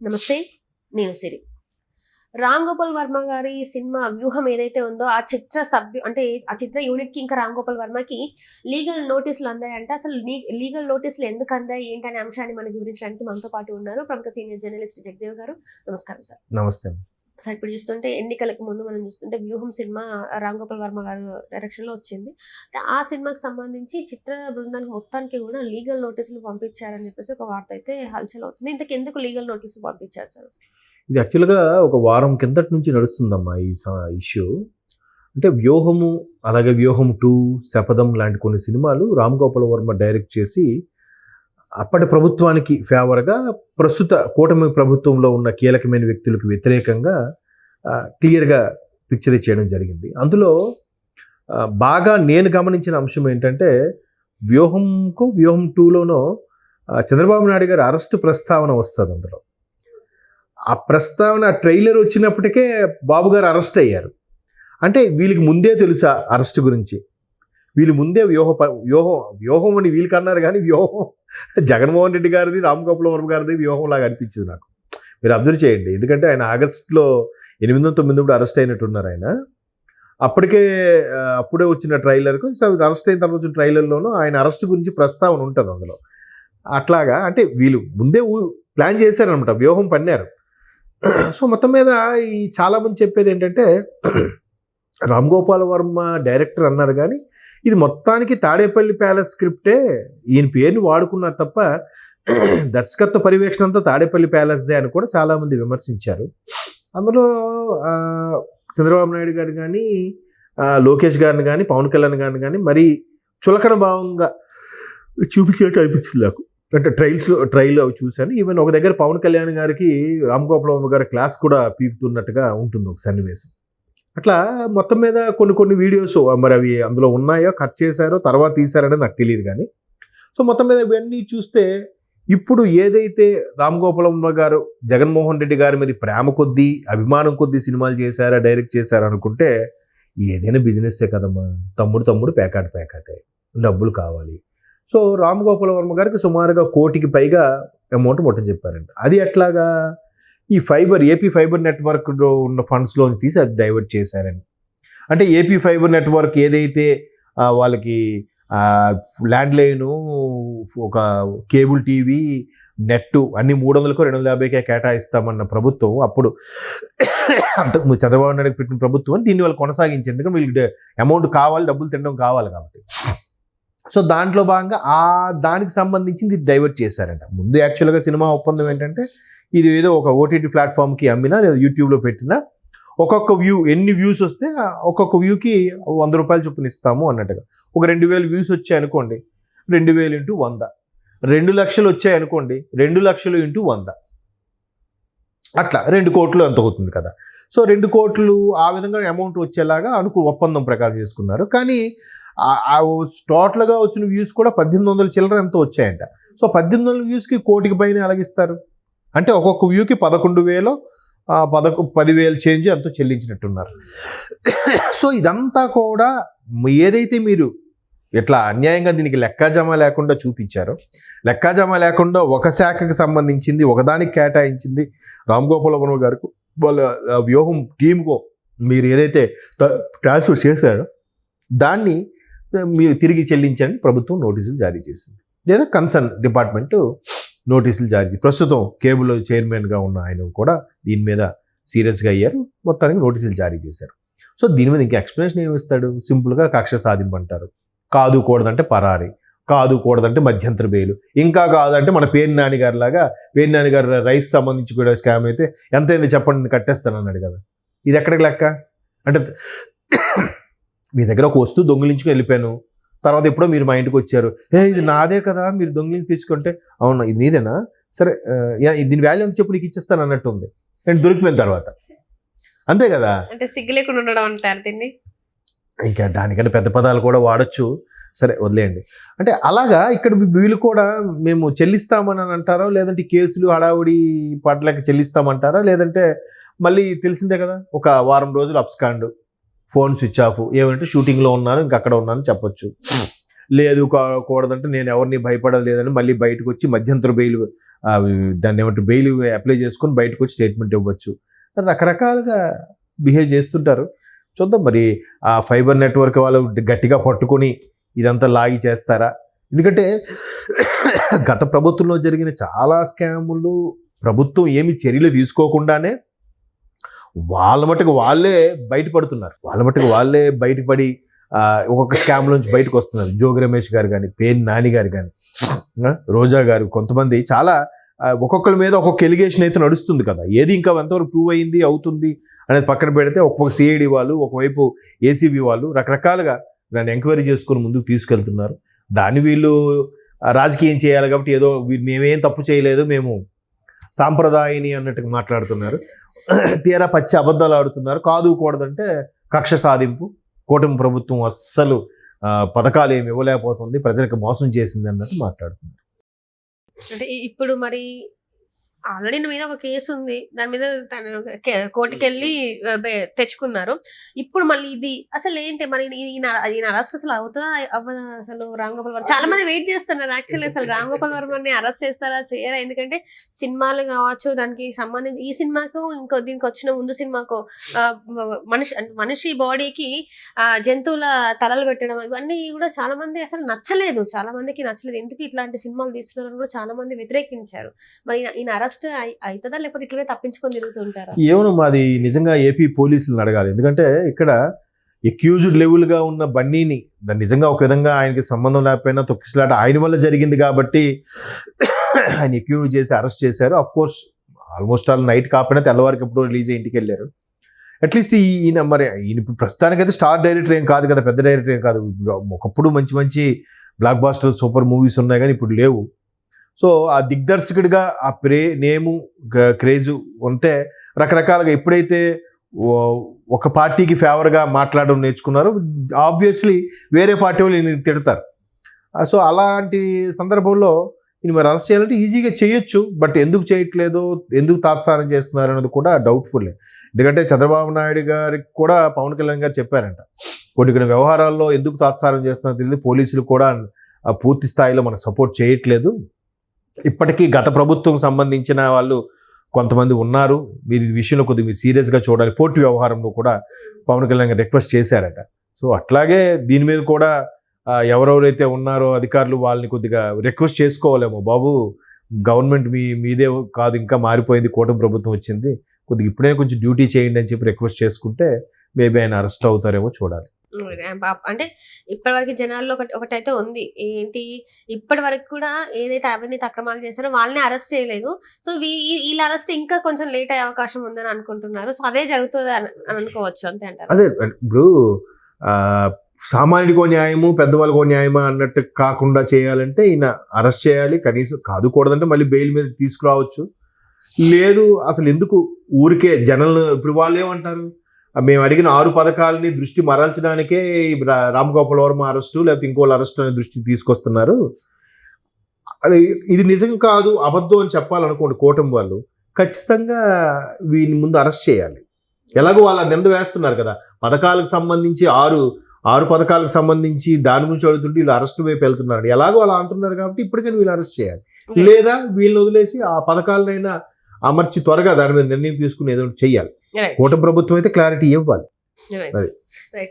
నమస్తే, నేను సిరి. రామ్ గోపాల్ వర్మ గారి సినిమా వ్యూహం ఏదైతే ఉందో ఆ చిత్ర ఆ చిత్ర యూనిట్ కి ఇంకా రామ్ గోపాల్ వర్మకి లీగల్ నోటీసులు అందాయంటే అసలు లీగల్ నోటీసులు ఎందుకు అందాయి ఏంటనే అంశాన్ని మనకి వివరించడానికి మనతో పాటు ఉన్నారు ప్రముఖ సీనియర్ జర్నలిస్ట్ జగదేవ్ గారు. నమస్కారం సార్. నమస్తే సార్. ఇప్పుడు చూస్తుంటే ఎన్నికలకు ముందు మనం చూస్తుంటే వ్యూహం సినిమా రామ్ గోపాల్ వర్మ గారు డైరెక్షన్ లో వచ్చింది. ఆ సినిమాకి సంబంధించి చిత్ర బృందానికి మొత్తానికి కూడా లీగల్ నోటీసులు పంపించారని చెప్పేసి ఒక వార్త అయితే హల్చల్ అవుతుంది. ఇంతకెందుకు లీగల్ నోటీసులు పంపించారు సార్? ఇది యాక్చువల్గా ఒక వారం కిందటి నుంచి నడుస్తుందమ్మా ఈ ఇష్యూ. అంటే వ్యూహము, అలాగే వ్యూహం 2, శపథం లాంటి కొన్ని సినిమాలు రామ్ గోపాల్ వర్మ డైరెక్ట్ చేసి అప్పటి ప్రభుత్వానికి ఫేవర్గా ప్రస్తుత కూటమి ప్రభుత్వంలో ఉన్న కీలకమైన వ్యక్తులకు వ్యతిరేకంగా క్లియర్గా పిక్చర్ చేయడం జరిగింది. అందులో బాగా నేను గమనించిన అంశం ఏంటంటే వ్యూహం 2లోనో చంద్రబాబు నాయుడు గారి అరెస్టు ప్రస్తావన వస్తుంది. అందులో ఆ ప్రస్తావన ట్రైలర్ వచ్చినప్పటికే బాబు గారు అరెస్ట్ అయ్యారు. అంటే వీళ్ళకి ముందే తెలుసా అరెస్ట్ గురించి? వీళ్ళు ముందే వ్యూహం అని వీళ్ళకి అన్నారు, కానీ వ్యూహం జగన్మోహన్ రెడ్డి గారిది, రామ్ గోపాల్ వర్మ గారిది వ్యూహం లాగా అనిపించింది నాకు. మీరు అబ్జర్వ్ చేయండి. ఎందుకంటే ఆయన ఆగస్టులో 8-9 అరెస్ట్ అయినట్టున్నారు. ఆయన అప్పుడే వచ్చిన ట్రైలర్కు అరెస్ట్ అయిన తర్వాత వచ్చిన ట్రైలర్లోనూ ఆయన అరెస్ట్ గురించి ప్రస్తావన ఉంటుంది అందులో. అట్లాగా అంటే వీళ్ళు ముందే ప్లాన్ చేశారనమాట, వ్యూహం పన్నారు. సో మొత్తం మీద ఈ చాలామంది చెప్పేది ఏంటంటే రామ్ గోపాల్ వర్మ డైరెక్టర్ అన్నారు, కానీ ఇది మొత్తానికి తాడేపల్లి ప్యాలెస్ స్క్రిప్టే, ఈయన పేరుని వాడుకున్నారు తప్ప దర్శకత్వ పర్యవేక్షణ అంతా తాడేపల్లి ప్యాలెస్దే అని కూడా చాలామంది విమర్శించారు. అందులో చంద్రబాబు నాయుడు గారు కానీ, లోకేష్ గారిని కానీ, పవన్ కళ్యాణ్ గారిని కానీ మరీ చులకన భావంగా చూపించేట్టు అనిపించింది నాకు. అంటే ట్రైల్ అవి చూశాను. ఈవెన్ ఒక దగ్గర పవన్ కళ్యాణ్ గారికి రామ్ గోపాల్ వర్మ గారి క్లాస్ కూడా పీకుతున్నట్టుగా ఉంటుంది ఒక సన్నివేశం. అట్లా మొత్తం మీద కొన్ని వీడియోస్ మరి అవి అందులో ఉన్నాయో, కట్ చేశారో, తర్వాత తీశారని నాకు తెలియదు. కానీ సో మొత్తం మీద ఇవన్నీ చూస్తే ఇప్పుడు ఏదైతే రామ్ గోపాల్ వర్మ గారు జగన్మోహన్ రెడ్డి గారి మీద ప్రేమ కొద్దీ, అభిమానం కొద్దీ సినిమాలు చేశారా, డైరెక్ట్ చేశారా అనుకుంటే ఏదైనా బిజినెస్సే కదమ్మా. తమ్ముడు పేకాటే, డబ్బులు కావాలి. సో రామ్ గోపాల్ వర్మ గారికి సుమారుగా 1 కోటికి పైగా అమౌంట్ మొట్ట చెప్పారంట. అది ఎట్లాగా? ఈ ఏపీ ఫైబర్ నెట్వర్క్లో ఉన్న ఫండ్స్లోంచి తీసి అది డైవర్ట్ చేశారని. అంటే ఏపీ ఫైబర్ నెట్వర్క్ ఏదైతే వాళ్ళకి ల్యాండ్లైను, ఒక కేబుల్ టీవీ, నెట్ అన్ని 300కో 250కే కేటాయిస్తామన్న ప్రభుత్వం, అప్పుడు అంతకు చంద్రబాబు నాయుడు పెట్టిన ప్రభుత్వం దీన్ని వాళ్ళు కొనసాగించింది. ఎందుకంటే వీళ్ళకి అమౌంట్ కావాలి, డబ్బులు తినడం కావాలి కాబట్టి. సో దాంట్లో భాగంగా దానికి సంబంధించింది డైవర్ట్ చేశారంట. ముందు యాక్చువల్గా సినిమా ఒప్పందం ఏంటంటే ఇది ఏదో ఒక ఓటీటీ ప్లాట్ఫామ్కి అమ్మినా లేదా యూట్యూబ్లో పెట్టినా ఒక్కొక్క ఎన్ని వ్యూస్ వస్తే ఒక్కొక్క వ్యూకి 100 రూపాయలు చొప్పున ఇస్తాము అన్నట్టుగా. ఒక 2000 వ్యూస్ వచ్చాయి అనుకోండి, 2000 × 100. 2 లక్షలు వచ్చాయి అనుకోండి, 2 లక్షలు × 100. అట్లా 2 కోట్లు ఎంత అవుతుంది కదా. సో 2 కోట్లు ఆ విధంగా అమౌంట్ వచ్చేలాగా ఒప్పందం ప్రకారం చేసుకున్నారు. కానీ టోటల్గా వచ్చిన వ్యూస్ కూడా 1800 చిల్లర ఎంతో వచ్చాయంట. సో 1800 వ్యూస్కి 1 కోటికి పైన ఎలాగిస్తారు? అంటే ఒక్కొక్క వ్యూకి 11,000, 10,000 చేంజ్ ఎంతో చెల్లించినట్టున్నారు. సో ఇదంతా కూడా ఏదైతే మీరు ఇట్లా అన్యాయంగా దీనికి లెక్కాజామా లేకుండా చూపించారో, లెక్కాజామా లేకుండా ఒక శాఖకి సంబంధించింది ఒకదానికి కేటాయించింది రామ్ గోపాల్ వర్మ గారికి, వాళ్ళ వ్యూహం టీమ్కో మీరు ఏదైతే ట్రాన్స్ఫర్ చేశారో దాన్ని మీరు తిరిగి చెల్లించని ప్రభుత్వం నోటీసులు జారీ చేసింది. లేదా కన్సర్న్ డిపార్ట్మెంటు నోటీసులు జారీ చేసి ప్రస్తుతం కేబుల్ చైర్మన్గా ఉన్న ఆయన కూడా దీని మీద సీరియస్గా అయ్యారు. మొత్తానికి నోటీసులు జారీ చేశారు. సో దీని మీద ఇంకా ఎక్స్ప్లెనేషన్ ఏమి ఇస్తాడు? సింపుల్గా కక్ష సాధింపు అంటారు. కాదు కూడదంటే పరారి, కాదు కూడదంటే మధ్యంతర బెయిలు, ఇంకా కాదంటే మన పేరు నాన్నగారి లాగా రైస్ సంబంధించి కూడా స్కామ్ అయితే ఎంత అయింది చెప్పండి కట్టేస్తాను అన్నాడు కదా. ఇది ఎక్కడికి లెక్క? అంటే మీ దగ్గర ఒక వస్తువు దొంగిలించుకుని వెళ్ళిపోయాను, తర్వాత ఎప్పుడో మీరు మా ఇంటికి వచ్చారు, ఇది నాదే కదా, మీరు దొంగిలించి తీసుకుంటే అవునా ఇది నీదేనా, సరే దీని వాల్యూ ఎంత చెప్పు నీకు ఇచ్చేస్తాను అన్నట్టు ఉంది. నేను దొరికిపోయిన తర్వాత అంతే కదా. అంటే సిగ్గు లేకుండా ఉండడం అంటారు దీన్ని. ఇంకా దానికంటే పెద్ద పదాలు కూడా వాడచ్చు, సరే వదిలేయండి. అంటే అలాగా ఇక్కడ వీళ్ళు కూడా మేము చెల్లిస్తామని అంటారో, లేదంటే కేసులు హడావుడి పడలేక చెల్లిస్తామంటారా, లేదంటే మళ్ళీ తెలిసిందే కదా ఒక వారం రోజులు అప్స్కాండ్, ఫోన్ స్విచ్ ఆఫ్, ఏమంటే షూటింగ్లో ఉన్నాను ఇంకా అక్కడ ఉన్నాను చెప్పొచ్చు. లేదు కూడదంటే నేను ఎవరిని భయపడలేదని మళ్ళీ బయటకు వచ్చి మధ్యంతర బెయిల్, దాన్ని ఏమంటారు, బెయిల్ అప్లై చేసుకొని బయటకు వచ్చి స్టేట్మెంట్ ఇవ్వచ్చు. రకరకాలుగా బిహేవ్ చేస్తుంటారు. చూద్దాం మరి ఆ ఫైబర్ నెట్వర్క్ వాళ్ళు గట్టిగా పట్టుకొని ఇదంతా లాగి చేస్తారా? ఎందుకంటే గత ప్రభుత్వంలో జరిగిన చాలా స్కాములు ప్రభుత్వం ఏమి చర్యలు తీసుకోకుండానే వాళ్ళ మట్టుకు వాళ్ళే బయటపడుతున్నారు. వాళ్ళ మట్టుకు వాళ్ళే బయటపడి ఒక్కొక్క స్కామ్ నుంచి బయటకు వస్తున్నారు. జోగి రమేష్ గారు కానీ, పేర్ని నాని గారు కానీ, రోజా గారు, కొంతమంది చాలా ఒక్కొక్కరి మీద ఒక్కొక్క ఎలిగేషన్ అయితే నడుస్తుంది కదా. ఏది ఇంకా ఎంతవరకు ప్రూవ్ అయింది అవుతుంది అనేది పక్కన పెడితే ఒక్కొక్క సిఐడి వాళ్ళు, ఒకవైపు ఏసీబీ వాళ్ళు రకరకాలుగా దాన్ని ఎంక్వైరీ చేసుకుని ముందుకు తీసుకెళ్తున్నారు. దాన్ని వీళ్ళు రాజకీయం చేయాలి కాబట్టి ఏదో మేమేం తప్పు చేయలేదు, మేము సాంప్రదాయని అన్నట్టుగా మాట్లాడుతున్నారు. తీరా పచ్చి అబద్ధాలు ఆడుతున్నారు. కాదు కూడదంటే కక్ష సాధింపు, కూటమి ప్రభుత్వం అస్సలు పథకాలు ఏమి ఇవ్వలేకపోతుంది, ప్రజలకు మోసం చేసింది అన్నట్టు మాట్లాడుతున్నారు. అంటే ఇప్పుడు మరి ఆల్రెడీ మీద ఒక కేసు ఉంది, దాని మీద తను కోర్టుకి వెళ్ళి తెచ్చుకున్నారు. ఇప్పుడు మళ్ళీ ఇది అసలు ఏంటి మరి ఈయన అరెస్ట్ అసలు అవుతుందా అవ్వదా? అసలు రామ్ గోపాల్ వర్మ చాలా మంది వెయిట్ చేస్తున్నారు. యాక్చువల్లీ అసలు రామ్ గోపాల్ వర్మని అరెస్ట్ చేస్తారా చేయరా? ఎందుకంటే సినిమాలు కావచ్చు, దానికి సంబంధించి ఈ సినిమాకు ఇంకో దీనికి వచ్చిన ముందు సినిమాకు మనిషి బాడీకి జంతువుల తలలు పెట్టడం ఇవన్నీ కూడా చాలా మంది అసలు నచ్చలేదు, చాలా మందికి నచ్చలేదు. ఎందుకు ఇట్లాంటి సినిమాలు తీస్తున్నారని కూడా చాలా మంది వ్యతిరేకించారు. మరి ఈయన అరెస్ట్ అవుతుందా లేకపోతే ఇట్లనే తప్పించుకొని తిరుగుతుంటారా? ఏమో మాది నిజంగా ఏపీ పోలీసులను అడగాలి. ఎందుకంటే ఇక్కడ ఎక్యూజ్డ్ లెవెల్గా ఉన్న బన్నీని దాన్ని నిజంగా ఒక విధంగా ఆయనకి సంబంధం లేకపోయినా తొక్కిసలాట ఆయన వల్ల జరిగింది కాబట్టి ఆయన ఎక్యూజ్ చేసి అరెస్ట్ చేశారు. Of course almost all night కాకపోయినా తెల్లవారికి ఎప్పుడో రిలీజ్ అయ్యి ఇంటికి వెళ్ళారు. అట్లీస్ట్ ఈయన మరి ఈయన ఇప్పుడు ప్రస్తుతానికైతే స్టార్ డైరెక్టర్ ఏం కాదు కదా, పెద్ద డైరెక్టర్ ఏం కాదు. ఒకప్పుడు మంచి మంచి బ్లాక్ బాస్టర్ సూపర్ మూవీస్ ఉన్నాయి కానీ ఇప్పుడు లేవు. సో ఆ దిగ్దర్శకుడిగా ఆ నేము క్రేజు ఉంటే రకరకాలుగా ఎప్పుడైతే ఒక పార్టీకి ఫేవర్గా మాట్లాడడం నేర్చుకున్నారో ఆబ్వియస్లీ వేరే పార్టీ వాళ్ళు ఈయన తిడతారు. సో అలాంటి సందర్భంలో ఈయన మరి అరెస్ట్ చేయాలంటే ఈజీగా చేయొచ్చు. బట్ ఎందుకు చేయట్లేదో, ఎందుకు తాత్సారం చేస్తున్నారు అన్నది కూడా డౌట్ఫుల్. ఎందుకంటే చంద్రబాబు నాయుడు గారికి కూడా పవన్ కళ్యాణ్ గారు చెప్పారంట, కొన్ని వ్యవహారాల్లో ఎందుకు తాత్సారం చేస్తున్నారో తెలియదు, పోలీసులు కూడా పూర్తి స్థాయిలో మనకు సపోర్ట్ చేయట్లేదు, ఇప్పటికీ గత ప్రభుత్వం సంబంధించిన వాళ్ళు కొంతమంది ఉన్నారు, మీరు ఈ విషయంలో కొద్దిగా మీరు సీరియస్గా చూడాలి. పోర్టు వ్యవహారంలో కూడా పవన్ కళ్యాణ్ గారు రిక్వెస్ట్ చేశారట. సో అట్లాగే దీని మీద కూడా ఎవరెవరైతే ఉన్నారో అధికారులు వాళ్ళని కొద్దిగా రిక్వెస్ట్ చేసుకోవాలేమో, బాబు గవర్నమెంట్ మీదే కాదు ఇంకా మారిపోయింది, కూటమి ప్రభుత్వం వచ్చింది, కొద్దిగా ఇప్పుడే కొంచెం డ్యూటీ చేయండి అని చెప్పి రిక్వెస్ట్ చేసుకుంటే మేబీ ఆయన అరెస్ట్ అవుతారేమో చూడాలి. అంటే ఇప్పటి వరకు జనాల్లో ఒకటైతే ఉంది ఏంటి, ఇప్పటి వరకు కూడా ఏదైతే అవినీతి అక్రమాలు చేశారో వాళ్ళని అరెస్ట్ చేయలేదు. సో వీళ్ళ అరెస్ట్ ఇంకా కొంచెం లేట్ అయ్యే అవకాశం ఉందని అనుకుంటున్నారు. సో అదే జరుగుతుంది అని అనుకోవచ్చు, అంతే అంటారు. అదే ఇప్పుడు సామాన్యుడికో న్యాయము పెద్దవాళ్ళకో న్యాయమా అన్నట్టు కాకుండా చేయాలంటే ఈయన అరెస్ట్ చేయాలి. కనీసం కాదుకూడదంటే మళ్ళీ బెయిల్ మీద తీసుకురావచ్చు. లేదు అసలు ఎందుకు ఊరికే జనాలను, ఇప్పుడు వాళ్ళు ఏమంటారు, మేము అడిగిన 6 పథకాలని దృష్టి మరల్చడానికే రామ్ గోపాల్ వర్మ అరెస్టు లేకపోతే ఇంకోళ్ళు అరెస్ట్ అనే దృష్టికి తీసుకొస్తున్నారు. అది ఇది నిజం కాదు అబద్ధం అని చెప్పాలనుకోండి కూటమి వాళ్ళు, ఖచ్చితంగా వీని ముందు అరెస్ట్ చేయాలి. ఎలాగో వాళ్ళ నింద వేస్తున్నారు కదా, పథకాలకు సంబంధించి 6 పథకాలకు సంబంధించి దాని గురించి అడుగుతుంటే వీళ్ళు అరెస్ట్ వైపు వెళ్తున్నారు. ఎలాగో అలా అంటున్నారు కాబట్టి ఇప్పటికైనా వీళ్ళు అరెస్ట్ చేయాలి. లేదా వీళ్ళని వదిలేసి ఆ పథకాలనైనా అమర్చి త్వరగా దాని మీద నిర్ణయం తీసుకుని ఏదో చెయ్యాలి. కూటమి ప్రభుత్వం అయితే క్లారిటీ ఇవ్వాలి.